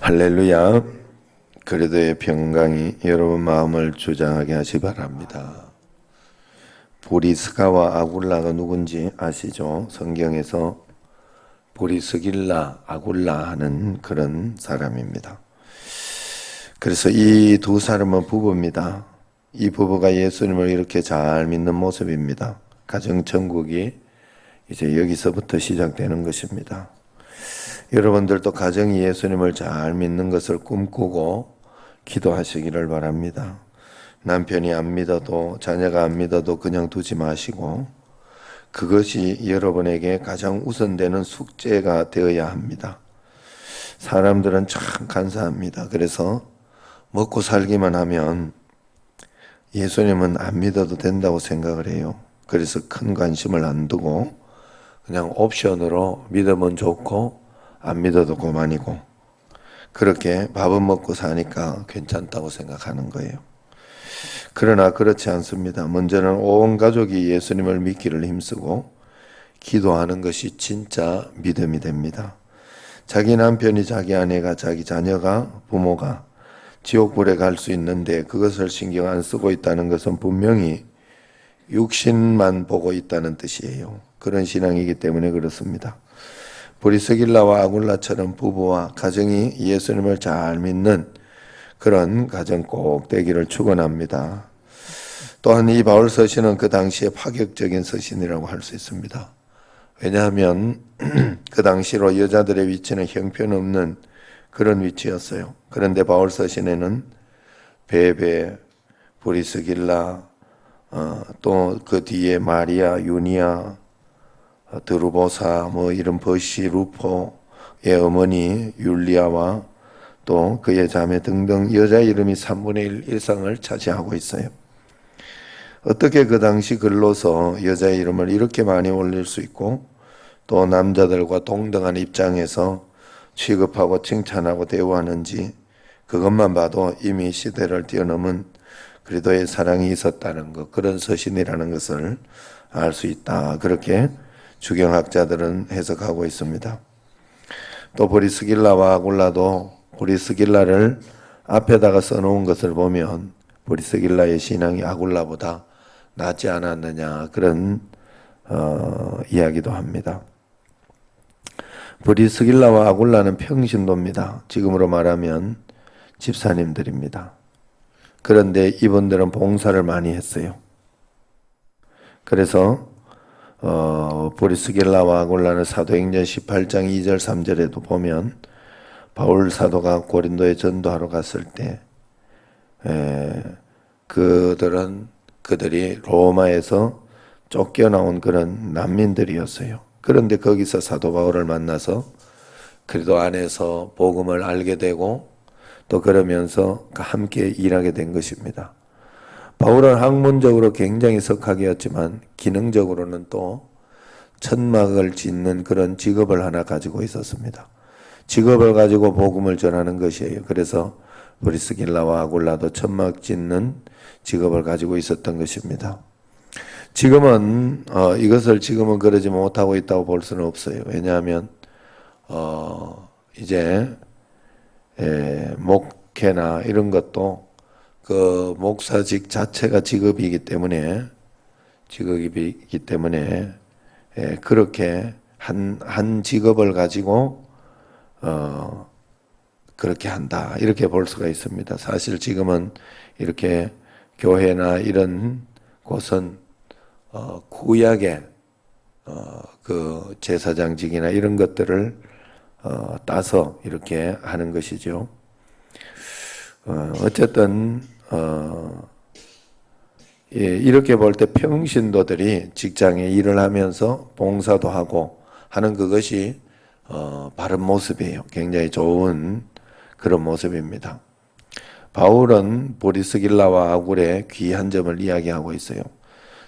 할렐루야. 그리도의 평강이 여러분 마음을 주장하게 하시 바랍니다. 보리스가와 아굴라가 누군지 아시죠? 성경에서 보리스길라, 아굴라 하는 그런 사람입니다. 그래서 이 두 사람은 부부입니다. 이 부부가 예수님을 이렇게 잘 믿는 모습입니다. 가정천국이 이제 여기서부터 시작되는 것입니다. 여러분들도 가정이 예수님을 잘 믿는 것을 꿈꾸고 기도하시기를 바랍니다. 남편이 안 믿어도, 자녀가 안 믿어도 그냥 두지 마시고 그것이 여러분에게 가장 우선되는 숙제가 되어야 합니다. 사람들은 참 간사합니다. 그래서 먹고 살기만 하면 예수님은 안 믿어도 된다고 생각을 해요. 그래서 큰 관심을 안 두고 그냥 옵션으로 믿으면 좋고 안 믿어도 그만이고, 그렇게 밥은 먹고 사니까 괜찮다고 생각하는 거예요. 그러나 그렇지 않습니다. 먼저는 온 가족이 예수님을 믿기를 힘쓰고 기도하는 것이 진짜 믿음이 됩니다. 자기 남편이, 자기 아내가, 자기 자녀가, 부모가 지옥불에 갈 수 있는데 그것을 신경 안 쓰고 있다는 것은 분명히 육신만 보고 있다는 뜻이에요. 그런 신앙이기 때문에 그렇습니다. 보리스길라와 아굴라처럼 부부와 가정이 예수님을 잘 믿는 그런 가정 꼭 되기를 축원합니다. 또한 이 바울 서신은 그 당시에 파격적인 서신이라고 할 수 있습니다. 왜냐하면 그 당시로 여자들의 위치는 형편없는 그런 위치였어요. 그런데 바울 서신에는 베베, 보리스길라, 또 그 뒤에 마리아, 유니아, 드루보사, 이런 버시, 루포의 어머니 율리아와 또 그의 자매 등등 여자 이름이 3분의 1 이상을 차지하고 있어요. 어떻게 그 당시 글로서 여자 이름을 이렇게 많이 올릴 수 있고 또 남자들과 동등한 입장에서 취급하고 칭찬하고 대우하는지, 그것만 봐도 이미 시대를 뛰어넘은 그리도의 사랑이 있었다는 것, 그런 서신이라는 것을 알 수 있다. 그렇게 주경학자들은 해석하고 있습니다. 또 보리스길라와 아굴라도 보리스길라를 앞에다가 써놓은 것을 보면 보리스길라의 신앙이 아굴라보다 낫지 않았느냐, 그런 이야기도 합니다. 보리스길라와 아굴라는 평신도입니다. 지금으로 말하면 집사님들입니다. 그런데 이분들은 봉사를 많이 했어요. 그래서 보리스길라와 아굴라는 사도행전 18장 2절 3절에도 보면 바울 사도가 고린도에 전도하러 갔을 때 그들이 로마에서 쫓겨나온 그런 난민들이었어요. 그런데 거기서 사도 바울을 만나서 그리도 안에서 복음을 알게 되고 또 그러면서 함께 일하게 된 것입니다. 바울은 학문적으로 굉장히 석학이었지만 기능적으로는 또 천막을 짓는 그런 직업을 하나 가지고 있었습니다. 직업을 가지고 복음을 전하는 것이에요. 그래서 보리스길라와 아굴라도 천막 짓는 직업을 가지고 있었던 것입니다. 지금은 이것을 지금은 그러지 못하고 있다고 볼 수는 없어요. 왜냐하면 이제 목회나 이런 것도 그 목사직 자체가 직업이기 때문에 그렇게 한 직업을 가지고 그렇게 한다, 이렇게 볼 수가 있습니다. 사실 지금은 이렇게 교회나 이런 곳은 구약의 그 제사장직이나 이런 것들을 따서 이렇게 하는 것이죠. 어쨌든 이렇게 볼 때 평신도들이 직장에 일을 하면서 봉사도 하고 하는 그것이 바른 모습이에요. 굉장히 좋은 그런 모습입니다. 바울은 보리스길라와 아굴의 귀한 점을 이야기하고 있어요.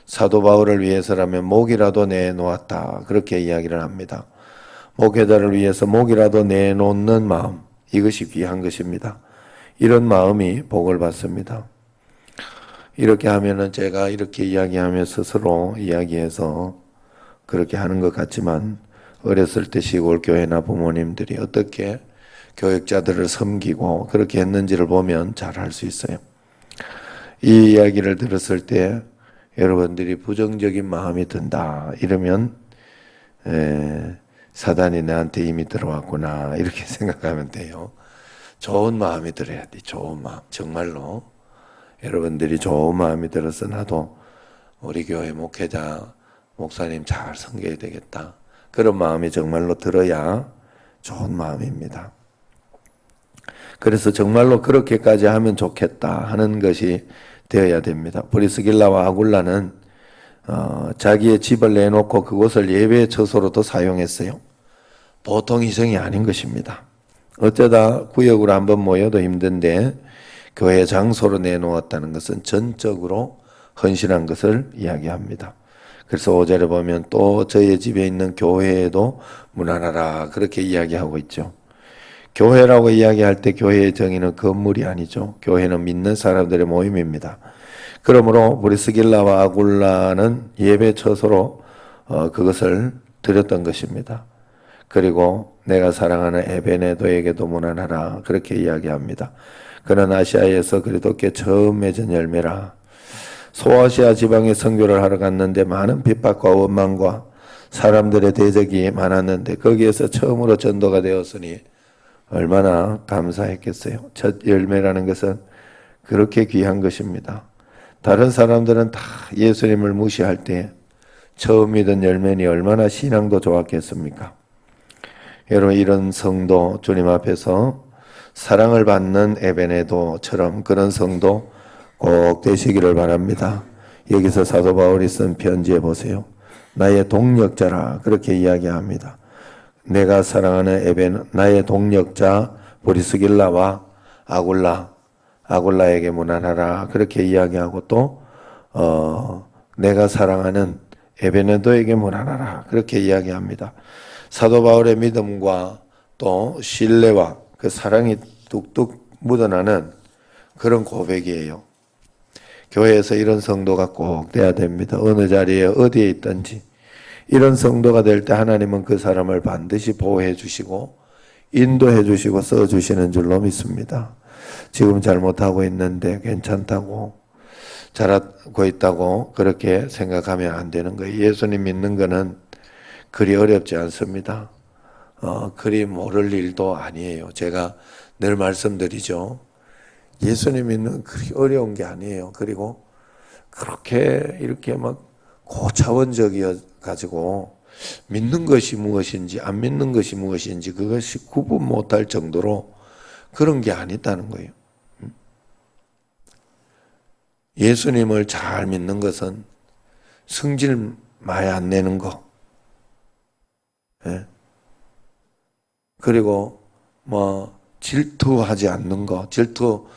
사도 바울을 위해서라면 목이라도 내놓았다, 그렇게 이야기를 합니다. 목회자를 위해서 목이라도 내놓는 마음, 이것이 귀한 것입니다. 이런 마음이 복을 받습니다. 이렇게 하면은 제가 이렇게 이야기하며 스스로 이야기해서 그렇게 하는 것 같지만 어렸을 때 시골 교회나 부모님들이 어떻게 교역자들을 섬기고 그렇게 했는지를 보면 잘 알 수 있어요. 이 이야기를 들었을 때 여러분들이 부정적인 마음이 든다 이러면 사단이 나한테 이미 들어왔구나 이렇게 생각하면 돼요. 좋은 마음이 들어야 돼. 좋은 마음. 정말로 여러분들이 좋은 마음이 들어서 나도 우리 교회 목회자 목사님 잘 섬겨야 되겠다. 그런 마음이 정말로 들어야 좋은 마음입니다. 그래서 정말로 그렇게까지 하면 좋겠다 하는 것이 되어야 됩니다. 브리스길라와 아굴라는 자기의 집을 내놓고 그곳을 예배의 처소로도 사용했어요. 보통 희생이 아닌 것입니다. 어쩌다 구역으로 한번 모여도 힘든데 교회 장소로 내놓았다는 것은 전적으로 헌신한 것을 이야기합니다. 그래서 5절에 보면 또 저의 집에 있는 교회에도 문안하라 그렇게 이야기하고 있죠. 교회라고 이야기할 때 교회의 정의는 건물이 아니죠. 교회는 믿는 사람들의 모임입니다. 그러므로 브리스길라와 아굴라는 예배 처소로 그것을 드렸던 것입니다. 그리고 내가 사랑하는 에베네도에게도 문안하라 그렇게 이야기합니다. 그는 아시아에서 그리스도께 처음 맺은 열매라. 소아시아 지방에 선교를 하러 갔는데 많은 핍박과 원망과 사람들의 대적이 많았는데 거기에서 처음으로 전도가 되었으니 얼마나 감사했겠어요. 첫 열매라는 것은 그렇게 귀한 것입니다. 다른 사람들은 다 예수님을 무시할 때 처음 믿은 열매니 얼마나 신앙도 좋았겠습니까? 여러분 이런 성도 주님 앞에서 사랑을 받는 에베네도처럼 그런 성도 꼭 되시기를 바랍니다. 여기서 사도 바울이 쓴 편지에 보세요. 나의 동력자라 그렇게 이야기합니다. 내가 사랑하는 나의 동력자 브리스길라와 아굴라에게 문안하라 그렇게 이야기하고 또 내가 사랑하는 에베네도에게 문안하라 그렇게 이야기합니다. 사도 바울의 믿음과 또 신뢰와 그 사랑이 뚝뚝 묻어나는 그런 고백이에요. 교회에서 이런 성도가 꼭 돼야 됩니다. 어느 자리에 어디에 있든지 이런 성도가 될 때 하나님은 그 사람을 반드시 보호해 주시고 인도해 주시고 써 주시는 줄로 믿습니다. 지금 잘못하고 있는데 괜찮다고 잘하고 있다고 그렇게 생각하면 안 되는 거예요. 예수님 믿는 거는 그리 어렵지 않습니다. 그리 모를 일도 아니에요. 제가 늘 말씀드리죠. 예수님 믿는 그리 어려운 게 아니에요. 그리고 그렇게 이렇게 막 고차원적이어 가지고 믿는 것이 무엇인지 안 믿는 것이 무엇인지 그것이 구분 못할 정도로 그런 게 아니다는 거예요. 예수님을 잘 믿는 것은 성질 많이 안 내는 거. 예. 그리고 뭐 질투하지 않는 거. 질투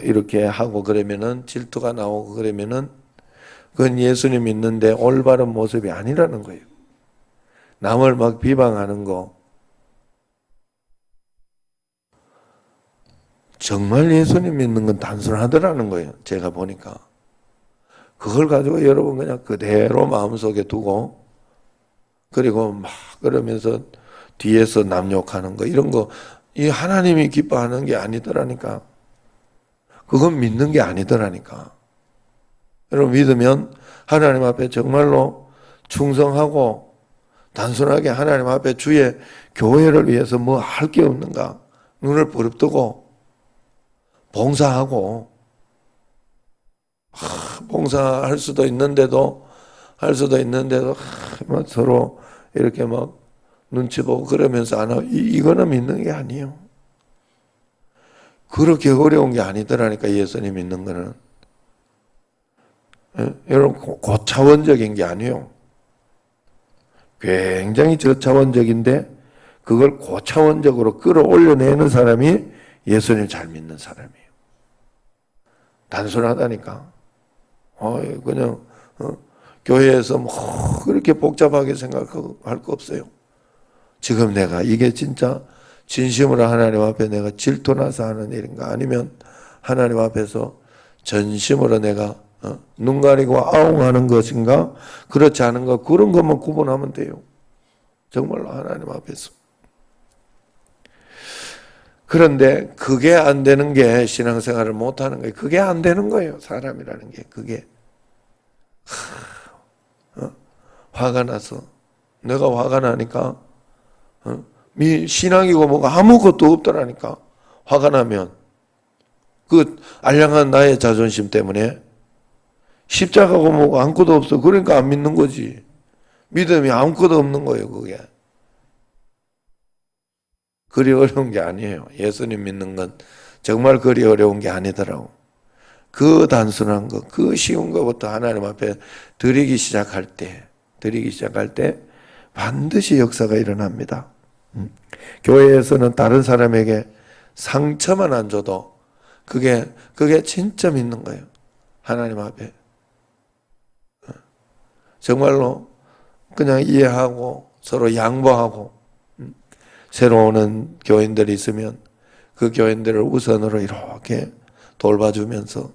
이렇게 하고 그러면은 질투가 나오고 그러면은 그건 예수님 믿는데 올바른 모습이 아니라는 거예요. 남을 막 비방하는 거. 정말 예수님 믿는 건 단순하더라는 거예요. 제가 보니까. 그걸 가지고 여러분 그냥 그대로 마음속에 두고 그리고 막 그러면서 뒤에서 남 욕하는 거 이런 거 이 하나님이 기뻐하는 게 아니더라니까. 그건 믿는 게 아니더라니까. 여러분 믿으면 하나님 앞에 정말로 충성하고 단순하게 하나님 앞에 주의 교회를 위해서 뭐 할 게 없는가 눈을 부릅뜨고 봉사하고 봉사할 수도 있는데도 막 서로 이렇게 막 눈치 보고 그러면서 안 하고 이거는 믿는 게 아니에요. 그렇게 어려운 게 아니더라니까 예수님 믿는 거는. 여러분 고차원적인 게 아니에요. 굉장히 저차원적인데 그걸 고차원적으로 끌어올려내는 사람이 예수님 잘 믿는 사람이에요. 단순하다니까. 그냥 교회에서 뭐 그렇게 복잡하게 생각할 거 없어요. 지금 내가 이게 진짜 진심으로 하나님 앞에 내가 질투나서 하는 일인가 아니면 하나님 앞에서 전심으로 내가 눈 가리고 아웅하는 것인가 그렇지 않은 것 그런 것만 구분하면 돼요. 정말로 하나님 앞에서. 그런데 그게 안 되는 게 신앙생활을 못하는 거예요. 그게 안 되는 거예요. 사람이라는 게. 그게 화가 나서 내가 화가 나니까 신앙이고 뭐가 아무것도 없더라니까. 화가 나면 그 알량한 나의 자존심 때문에 십자가고 뭐고 아무것도 없어. 그러니까 안 믿는 거지. 믿음이 아무것도 없는 거예요. 그게. 그리 어려운 게 아니에요. 예수님 믿는 건 정말 그리 어려운 게 아니더라고. 그 단순한 거, 그 쉬운 것부터 하나님 앞에 드리기 시작할 때 반드시 역사가 일어납니다. 교회에서는 다른 사람에게 상처만 안 줘도 그게 진짜 믿는 거예요. 하나님 앞에. 정말로 그냥 이해하고 서로 양보하고 새로 오는 교인들이 있으면 그 교인들을 우선으로 이렇게 돌봐주면서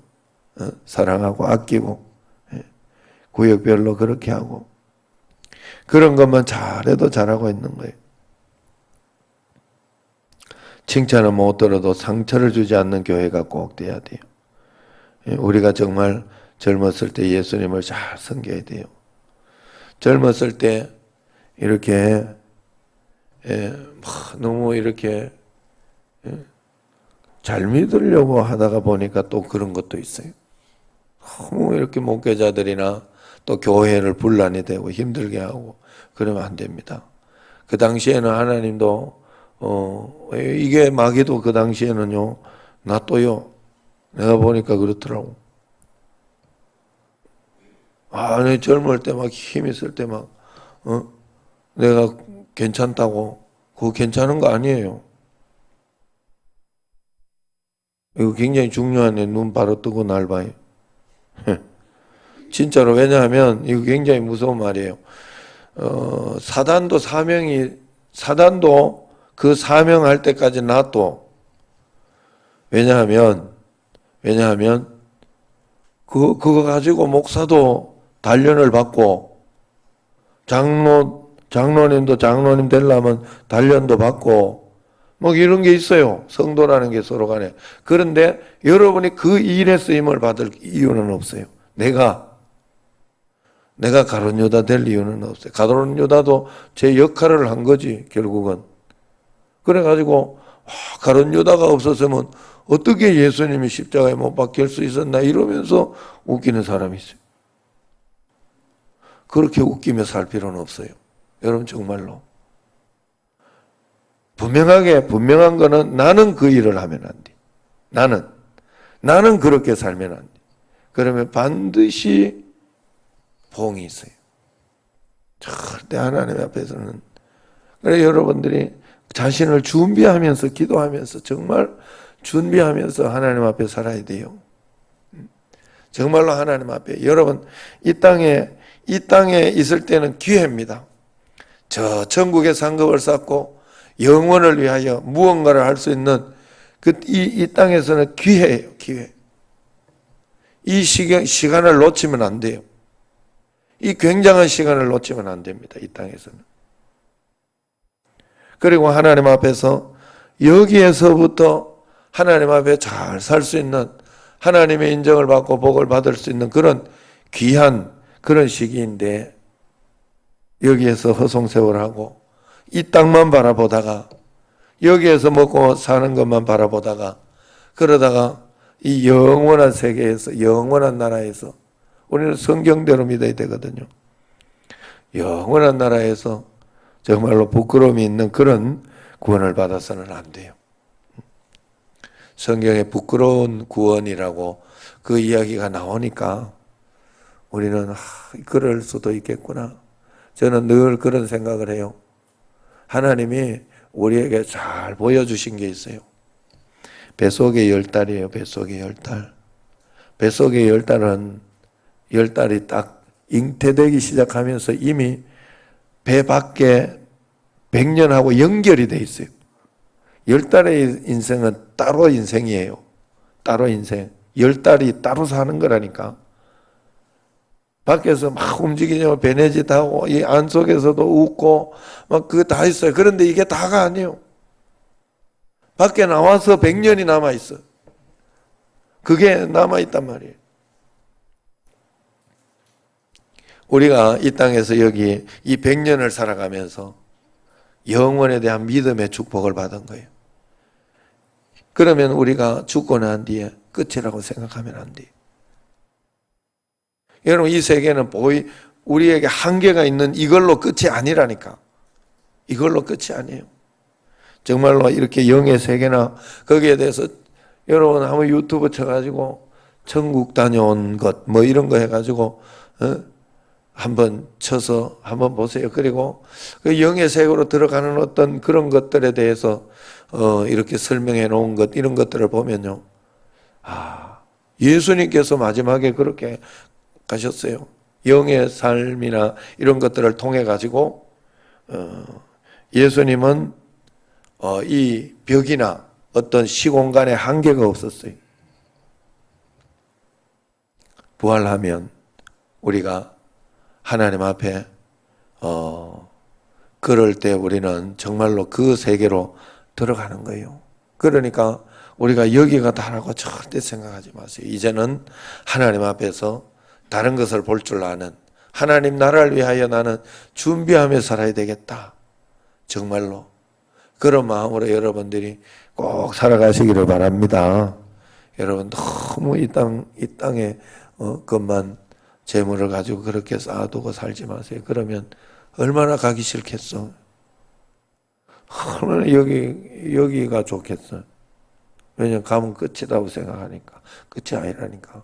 사랑하고 아끼고 구역별로 그렇게 하고 그런 것만 잘해도 잘하고 있는 거예요. 칭찬을 못 들어도 상처를 주지 않는 교회가 꼭 돼야 돼요. 우리가 정말 젊었을 때 예수님을 잘 섬겨야 돼요. 젊었을 때 이렇게 너무 이렇게 잘 믿으려고 하다가 보니까 또 그런 것도 있어요. 너무 이렇게 목회자들이나 또 교회를 분란이 되고 힘들게 하고 그러면 안 됩니다. 그 당시에는 하나님도 이게 마귀도 그 당시에는요 놔둬요. 내가 보니까 그렇더라고. 내 젊을 때 막 힘 있을 때 막 내가 괜찮다고 그거 괜찮은 거 아니에요. 이거 굉장히 중요하네. 눈 바로 뜨고 날 봐요. 진짜로. 왜냐하면 이거 굉장히 무서운 말이에요. 사단도 그 사명할 때까지 놔둬. 왜냐하면 그거 가지고 목사도 단련을 받고 장로님도 장로님 되려면 단련도 받고 뭐 이런 게 있어요. 성도라는 게 서로 간에. 그런데 여러분이 그 일에 쓰임을 받을 이유는 없어요. 내가 가룟 유다 될 이유는 없어요. 가룟 유다도 제 역할을 한 거지 결국은. 그래가지고 가룟 유다가 없었으면 어떻게 예수님이 십자가에 못 박힐 수 있었나 이러면서 웃기는 사람이 있어요. 그렇게 웃기며 살 필요는 없어요. 여러분 정말로. 분명한 거는 나는 그 일을 하면 안 돼. 나는 그렇게 살면 안 돼. 그러면 반드시 봉이 있어요. 절대 하나님 앞에서는. 그래서 여러분들이 자신을 준비하면서 기도하면서 정말 준비하면서 하나님 앞에 살아야 돼요. 정말로 하나님 앞에. 여러분 이 땅에 있을 때는 기회입니다. 저 천국의 상급을 쌓고 영원을 위하여 무언가를 할 수 있는 이 땅에서는 기회예요. 기회. 이 시간을 놓치면 안 돼요. 이 굉장한 시간을 놓치면 안 됩니다. 이 땅에서는. 그리고 하나님 앞에서 여기에서부터 하나님 앞에 잘 살 수 있는 하나님의 인정을 받고 복을 받을 수 있는 그런 귀한 그런 시기인데 여기에서 허송세월하고 이 땅만 바라보다가 여기에서 먹고 사는 것만 바라보다가 그러다가 이 영원한 세계에서 영원한 나라에서 우리는 성경대로 믿어야 되거든요. 영원한 나라에서 정말로 부끄러움이 있는 그런 구원을 받아서는 안 돼요. 성경에 부끄러운 구원이라고 그 이야기가 나오니까 우리는 그럴 수도 있겠구나. 저는 늘 그런 생각을 해요. 하나님이 우리에게 잘 보여주신 게 있어요. 뱃속의 10달이에요. 뱃속의 10달. 뱃속의 10달은 10달이 딱 잉태되기 시작하면서 이미 배 밖에 100년하고 연결이 돼 있어요. 10달의 인생은 따로 인생이에요. 따로 인생. 10달이 따로 사는 거라니까. 밖에서 막 움직이냐고 베네짓 하고 이 안속에서도 웃고 막 그거 다 있어요. 그런데 이게 다가 아니에요. 밖에 나와서 100년이 남아있어. 그게 남아있단 말이에요. 우리가 이 땅에서 여기 이 100년을 살아가면서 영원에 대한 믿음의 축복을 받은 거예요. 그러면 우리가 죽고 난 뒤에 끝이라고 생각하면 안 돼요. 여러분, 이 세계는 우리에게 한계가 있는 이걸로 끝이 아니라니까. 이걸로 끝이 아니에요. 정말로 이렇게 영의 세계나 거기에 대해서 여러분 한번 유튜브 쳐가지고 천국 다녀온 것 뭐 이런 거 해가지고 한번 쳐서 한번 보세요. 그리고 그 영의 세계로 들어가는 어떤 그런 것들에 대해서 이렇게 설명해 놓은 것 이런 것들을 보면요. 예수님께서 마지막에 그렇게 가셨어요. 영의 삶이나 이런 것들을 통해 가지고 예수님은 이 벽이나 어떤 시공간에 한계가 없었어요. 부활하면 우리가 하나님 앞에 그럴 때 우리는 정말로 그 세계로 들어가는 거예요. 그러니까 우리가 여기가 다라고 절대 생각하지 마세요. 이제는 하나님 앞에서 다른 것을 볼 줄 아는, 하나님 나라를 위하여 나는 준비하며 살아야 되겠다. 정말로 그런 마음으로 여러분들이 꼭 살아가시기를 바랍니다. 여러분 너무 이 땅에 것만 재물을 가지고 그렇게 쌓아두고 살지 마세요. 그러면 얼마나 가기 싫겠어. 얼마나 여기가 좋겠어. 왜냐면 가면 끝이라고 생각하니까. 끝이 아니라니까.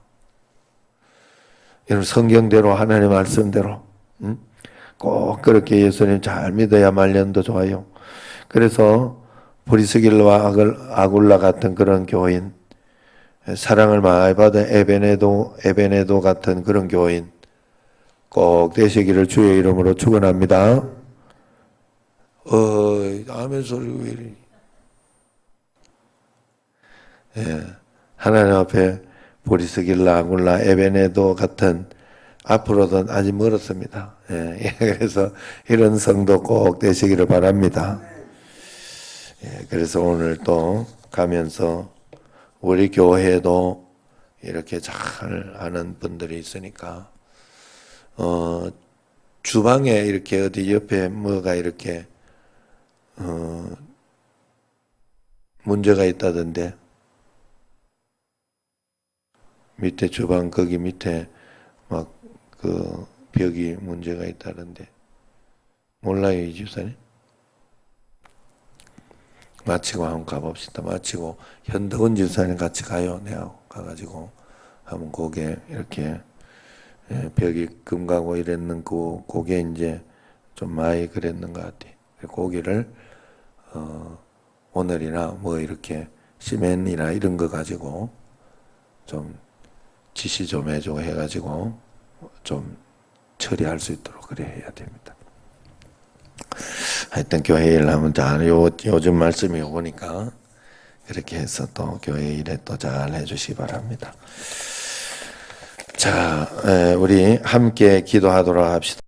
여러분 성경대로 하나님 말씀대로 꼭 그렇게 예수님 잘 믿어야 말년도 좋아요. 그래서 브리스길라와 아굴라 같은 그런 교인, 사랑을 많이 받은 에베네도 같은 그런 교인 꼭 되시기를 주의 이름으로 축원합니다. 아멘 소리 왜 이래? 예, 하나님 앞에 브리스길라, 아굴라, 에베네도 같은 앞으로도 아직 멀었습니다. 예, 그래서 이런 성도 꼭 되시기를 바랍니다. 예, 그래서 오늘 또 가면서 우리 교회도 이렇게 잘 아는 분들이 있으니까 주방에 이렇게 어디 옆에 뭐가 이렇게 문제가 있다던데 밑에 주방 거기 밑에 막 그 벽이 문제가 있다던데 몰라요 이 집사님? 마치고 한번 가봅시다. 마치고 현덕은 집사님 같이 가요. 내가 가가지고 한번 고개 이렇게 벽이 금가고 이랬는 그게 이제 좀 많이 그랬는 것 같아. 고기를 오늘이나 뭐 이렇게 시멘이나 이런 거 가지고 좀 지시 좀 해주고 해가지고 좀 처리할 수 있도록 그래 해야 됩니다. 하여튼 교회 일 하면 잘 요즘 말씀이 오니까 그렇게 해서 또 교회 일에 또 잘 해주시기 바랍니다. 자, 우리 함께 기도하도록 합시다.